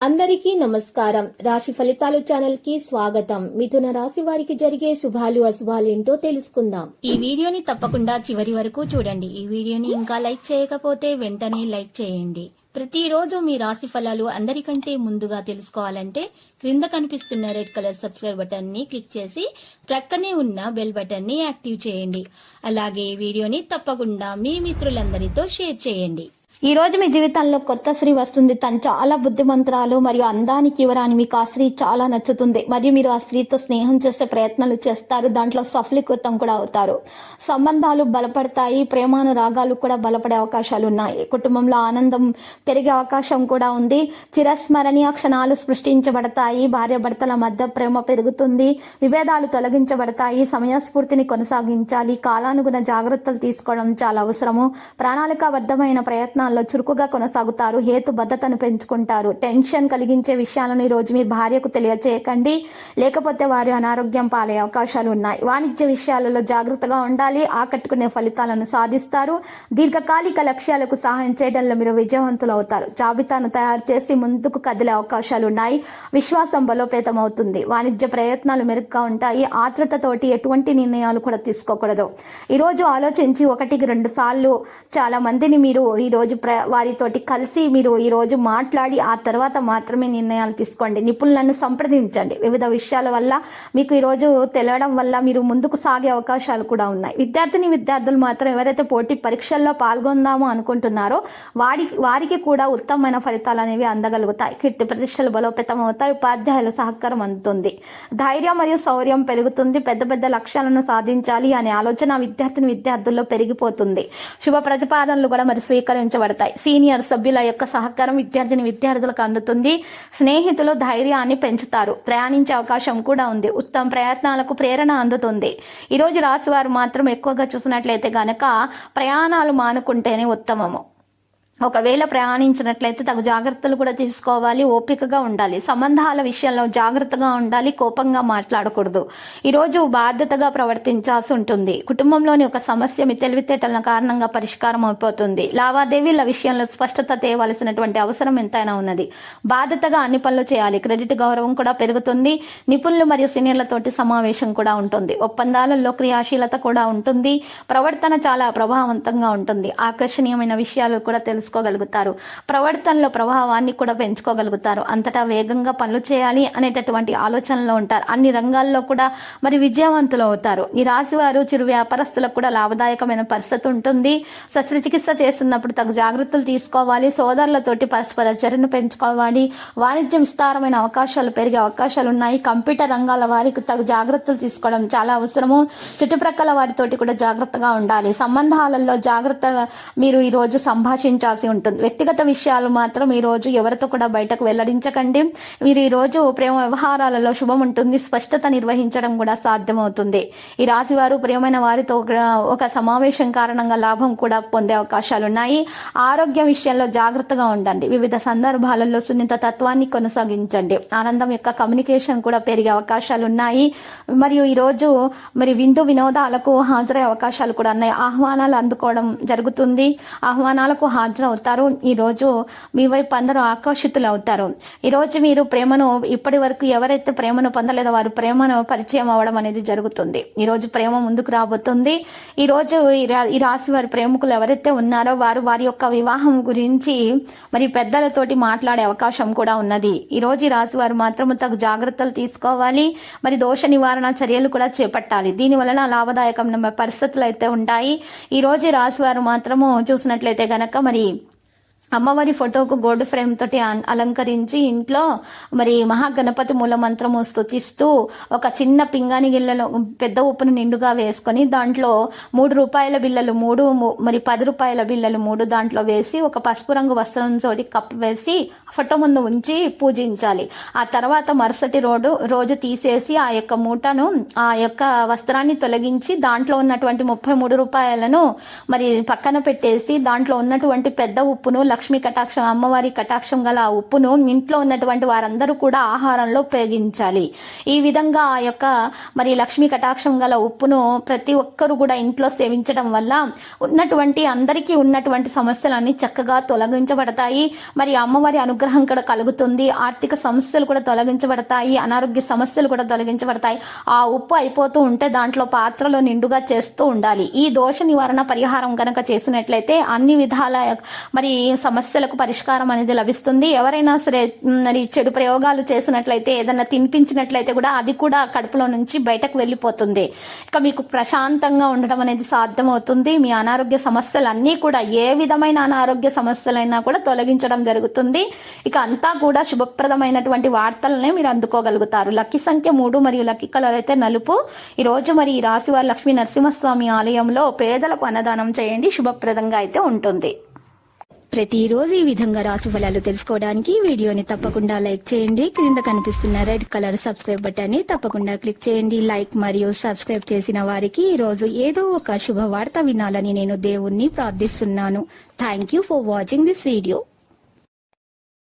అందరికీ నమస్కారం. రాశి ఫలితాలు ఛానల్ కి స్వాగతం. మిథున రాశి వారికి జరిగే శుభాలు అశుభాలు ఏంటో తెలుసుకుందాం. ఈ వీడియోని తప్పకుండా చివరి వరకు చూడండి. ఈ వీడియోని ఇంకా లైక్ చేయకపోతే వెంటనే లైక్ చేయండి. ప్రతిరోజు మీ రాశి ఫలాలు అందరికంటే ముందుగా తెలుసుకోవాలంటే క్రింద కనిపిస్తున్న రెడ్ కలర్ సబ్స్క్రైబ్ బటన్ ని క్లిక్ చేసి ప్రక్కనే ఉన్న బెల్ బటన్ ని యాక్టివ్ చేయండి. అలాగే ఈ వీడియోని తప్పకుండా మీ మిత్రులందరితో షేర్ చేయండి. ఈ రోజు మీ జీవితంలో కొత్త స్త్రీ వస్తుంది. తను చాలా బుద్ధిమంతురాలు మరియు అందానికి యువరాని. మీకు ఆ స్త్రీ చాలా నచ్చుతుంది మరియు మీరు ఆ స్త్రీతో స్నేహం చేసే ప్రయత్నాలు చేస్తారు. దాంట్లో సఫలీకృతం కూడా అవుతారు. సంబంధాలు బలపడతాయి. ప్రేమానురాగాలు కూడా బలపడే అవకాశాలు ఉన్నాయి. కుటుంబంలో ఆనందం పెరిగే అవకాశం కూడా ఉంది. చిరస్మరణీయ క్షణాలు సృష్టించబడతాయి. భార్యాభర్తల మధ్య ప్రేమ పెరుగుతుంది. విభేదాలు తొలగించబడతాయి. సమయస్ఫూర్తిని కొనసాగించాలి. కాలానుగుణ జాగ్రత్తలు తీసుకోవడం చాలా అవసరము. ప్రణాళికాబద్ధమైన ప్రయత్నాలు చురుకుగా కొనసాగుతారు. హేతుబద్ధతను పెంచుకుంటారు. టెన్షన్ కలిగించే విషయాలను ఈ రోజు మీ భార్యకు తెలియచేయకండి, లేకపోతే వారి అనారోగ్యం పాలే అవకాశాలు ఉన్నాయి. వాణిజ్య విషయాలలో జాగ్రత్తగా ఉండాలి. ఆకట్టుకునే ఫలితాలను సాధిస్తారు. దీర్ఘకాలిక లక్ష్యాలకు సహాయం చేయడంలో మీరు విజయవంతులు అవుతారు. జాబితాను తయారు చేసి ముందుకు కదిలే అవకాశాలు ఉన్నాయి. విశ్వాసం బలోపేతం అవుతుంది. వాణిజ్య ప్రయత్నాలు మెరుగ్గా ఉంటాయి. ఆతృతతోటి ఎటువంటి నిర్ణయాలు కూడా తీసుకోకూడదు. ఈ రోజు ఆలోచించి 1-2 సార్లు చాలా మందిని మీరు ఈ రోజు వారితోటి కలిసి మీరు ఈ రోజు మాట్లాడి ఆ తర్వాత మాత్రమే నిర్ణయాలు తీసుకోండి. నిపుణులను సంప్రదించండి. వివిధ విషయాల వల్ల మీకు ఈ రోజు తెలియడం వల్ల మీరు ముందుకు సాగే అవకాశాలు కూడా ఉన్నాయి. విద్యార్థులు మాత్రం ఎవరైతే పోటీ పరీక్షల్లో పాల్గొందామో అనుకుంటున్నారో వారికి కూడా ఉత్తమమైన ఫలితాలు అనేవి అందగలుగుతాయి. కీర్తి ప్రతిష్టలు బలోపేతం అవుతాయి. ఉపాధ్యాయుల సహకారం అందుతుంది. ధైర్యం మరియు శౌర్యం పెరుగుతుంది. పెద్ద పెద్ద లక్ష్యాలను సాధించాలి అనే ఆలోచన విద్యార్థుల్లో పెరిగిపోతుంది. శుభ ప్రతిపాదనలు కూడా మరి స్వీకరించబడతాయి. సీనియర్ సభ్యుల యొక్క సహకారం విద్యార్థులకు అందుతుంది. స్నేహితులు ధైర్యాన్ని పెంచుతారు. ప్రయాణించే అవకాశం కూడా ఉంది. ఉత్తమ ప్రయత్నాలకు ప్రేరణ అందుతుంది. ఈ రోజు రాశి వారు మాత్రం ఎక్కువగా చూసినట్లయితే గనక ప్రయాణాలు మానుకుంటేనే ఉత్తమము. ఒకవేళ ప్రయాణించినట్లయితే తగు జాగ్రత్తలు కూడా తీసుకోవాలి. ఓపికగా ఉండాలి. సంబంధాల విషయంలో జాగ్రత్తగా ఉండాలి. కోపంగా మాట్లాడకూడదు. ఈరోజు బాధ్యతగా ప్రవర్తించాల్సి ఉంటుంది. కుటుంబంలోని ఒక సమస్య మీ తెలివితేటల కారణంగా పరిష్కారం అయిపోతుంది. లావాదేవీల విషయంలో స్పష్టత తేవలసినటువంటి అవసరం ఎంతైనా ఉన్నది. బాధ్యతగా అన్ని పనులు చేయాలి. క్రెడిట్ గౌరవం కూడా పెరుగుతుంది. నిపుణులు మరియు సీనియర్లతోటి సమావేశం కూడా ఉంటుంది. ఒప్పందాలలో క్రియాశీలత కూడా ఉంటుంది. ప్రవర్తన చాలా ప్రభావవంతంగా ఉంటుంది. ఆకర్షణీయమైన విషయాలు కూడా తెలుసుకోగలుగుతారు. ప్రవర్తనలో ప్రభావాన్ని కూడా పెంచుకోగలుగుతారు. అంతటా వేగంగా పనులు చేయాలి అనేటటువంటి ఆలోచనలో ఉంటారు. అన్ని రంగాల్లో కూడా మరి విజయవంతులు అవుతారు. ఈ రాశి వారు చిరు వ్యాపారస్తులకు కూడా లాభదాయకమైన పరిస్థితి ఉంటుంది. శస్త్రచికిత్స చేస్తున్నప్పుడు తగు జాగ్రత్తలు తీసుకోవాలి. సోదరులతోటి పరస్పర చర్యను పెంచుకోవాలి. వాణిజ్య విస్తారమైన అవకాశాలు పెరిగే అవకాశాలు ఉన్నాయి. కంప్యూటర్ రంగాల వారికి తగు జాగ్రత్తలు తీసుకోవడం చాలా అవసరము. చుట్టుప్రక్కల వారితోటి కూడా జాగ్రత్తగా ఉండాలి. సంబంధాలలో జాగ్రత్తగా మీరు ఈ రోజు సంభాషించాల్సి ఉంటుంది. వ్యక్తిగత విషయాలు మాత్రం ఈ రోజు ఎవరితో కూడా బయటకు వెల్లడించకండి. మీరు ఈ రోజు ప్రేమ వ్యవహారాలలో శుభం ఉంటుంది. స్పష్టత నిర్వహించడం కూడా సాధ్యమవుతుంది. ఈ రాశి వారు ప్రియమైన వారితో ఒక సమావేశం కారణంగా లాభం కూడా పొందే అవకాశాలు ఉన్నాయి. ఆరోగ్య విషయంలో జాగ్రత్తగా ఉండండి. వివిధ సందర్భాలలో సున్నిత తత్వాన్ని కొనసాగించండి. ఆనందం యొక్క కమ్యూనికేషన్ కూడా పెరిగే అవకాశాలు ఉన్నాయి. మరియు ఈ రోజు మరి విందు వినోదాలకు హాజరయ్యే అవకాశాలు కూడా ఉన్నాయి. ఆహ్వానాలు అందుకోవడం జరుగుతుంది. ఆహ్వానాలకు హాజరవుతారు. ఈ రోజు మీ వైపు అందరూ ఆకర్షితులు అవుతారు. ఈ రోజు మీరు ప్రేమను ఇప్పటి వరకు ఎవరైతే ప్రేమను పొందలేదో వారు ప్రేమను పరిచయం అవ్వడం అనేది జరుగుతుంది. ఈ రోజు ప్రేమ ముందుకు రాబోతుంది. ఈ రోజు ఈ రాశి వారి ప్రేమికులు ఎవరైతే ఉన్నారో వారి యొక్క వివాహం గురించి మరి పెద్దలతోటి మాట్లాడే అవకాశం కూడా ఉన్నది. ఈ రోజు ఈ రాశి వారు మాత్రం తగు జాగ్రత్తలు తీసుకోవాలి. మరి దోష నివారణ చర్యలు కూడా చేపట్టాలి. దీని వలన లాభదాయకమైన పరిస్థితులు అయితే ఉంటాయి. ఈ రోజు ఈ రాశి వారు మాత్రము చూసినట్లయితే గనక మరి అమ్మవారి ఫోటోకు గోల్డ్ ఫ్రేమ్ తోటి అలంకరించి ఇంట్లో మరి మహాగణపతి మూల మంత్రము స్తుతిస్తూ ఒక చిన్న పింగాణి గిళ్ళలో పెద్ద ఉప్పును నిండుగా వేసుకొని దాంట్లో 3 రూపాయల బిళ్ళలు 3 మరి 10 రూపాయల బిళ్ళలు 3 దాంట్లో వేసి ఒక పసుపు రంగు వస్త్రం తోటి కప్పు వేసి ఫోటో ముందు ఉంచి పూజించాలి. ఆ తర్వాత మరుసటి రోజు తీసేసి ఆ యొక్క మూటను ఆ యొక్క వస్త్రాన్ని తొలగించి దాంట్లో ఉన్నటువంటి 33 రూపాయలను మరి పక్కన పెట్టేసి దాంట్లో ఉన్నటువంటి పెద్ద ఉప్పును లక్ష్మీ కటాక్షం, అమ్మవారి కటాక్షం గల ఆ ఉప్పును ఇంట్లో ఉన్నటువంటి వారందరూ కూడా ఆహారంలో ఉపయోగించాలి. ఈ విధంగా ఆ యొక్క మరి లక్ష్మీ కటాక్షం గల ఉప్పును ప్రతి ఒక్కరు కూడా ఇంట్లో సేవించడం వల్ల అందరికీ ఉన్నటువంటి సమస్యలన్నీ చక్కగా తొలగించబడతాయి. మరి అమ్మవారి అనుగ్రహం కూడా కలుగుతుంది. ఆర్థిక సమస్యలు కూడా తొలగించబడతాయి, అనారోగ్య సమస్యలు కూడా తొలగించబడతాయి. ఆ ఉప్పు అయిపోతూ ఉంటే దాంట్లో పాత్రలో నిండుగా చేస్తూ ఉండాలి. ఈ దోష నివారణ పరిహారం గనక చేసినట్లయితే అన్ని విధాల మరి సమస్యలకు పరిష్కారం అనేది లభిస్తుంది. ఎవరైనా సరే మరి చెడు ప్రయోగాలు చేసినట్లయితే, ఏదైనా తినిపించినట్లయితే కూడా అది కూడా కడుపులో నుంచి బయటకు వెళ్ళిపోతుంది. ఇక మీకు ప్రశాంతంగా ఉండడం అనేది సాధ్యమవుతుంది. మీ అనారోగ్య సమస్యలన్నీ కూడా, ఏ విధమైన అనారోగ్య సమస్యలైనా కూడా తొలగించడం జరుగుతుంది. ఇక అంతా కూడా శుభప్రదమైనటువంటి వార్తలనే మీరు అందుకోగలుగుతారు. లక్కీ సంఖ్య 3 మరియు లక్కీ కలర్ అయితే నలుపు. ఈ రోజు మరి ఈ రాశి వారు లక్ష్మీ నరసింహస్వామి ఆలయంలో పేదలకు అన్నదానం చేయండి, శుభప్రదంగా అయితే ఉంటుంది. ప్రతిరోజు ఈ విధంగా రాశి ఫలాలు తెలుసుకోవడానికి వీడియోని తప్పకుండా లైక్ చేయండి. క్రింద కనిపిస్తున్న రెడ్ కలర్ సబ్స్క్రైబ్ బటన్ ని తప్పకుండా క్లిక్ చేయండి. లైక్ మరియు సబ్స్క్రైబ్ చేసిన వారికి ఈ రోజు ఏదో ఒక శుభవార్త వినాలని నేను దేవుణ్ణి ప్రార్థిస్తున్నాను. Thank you for watching this video.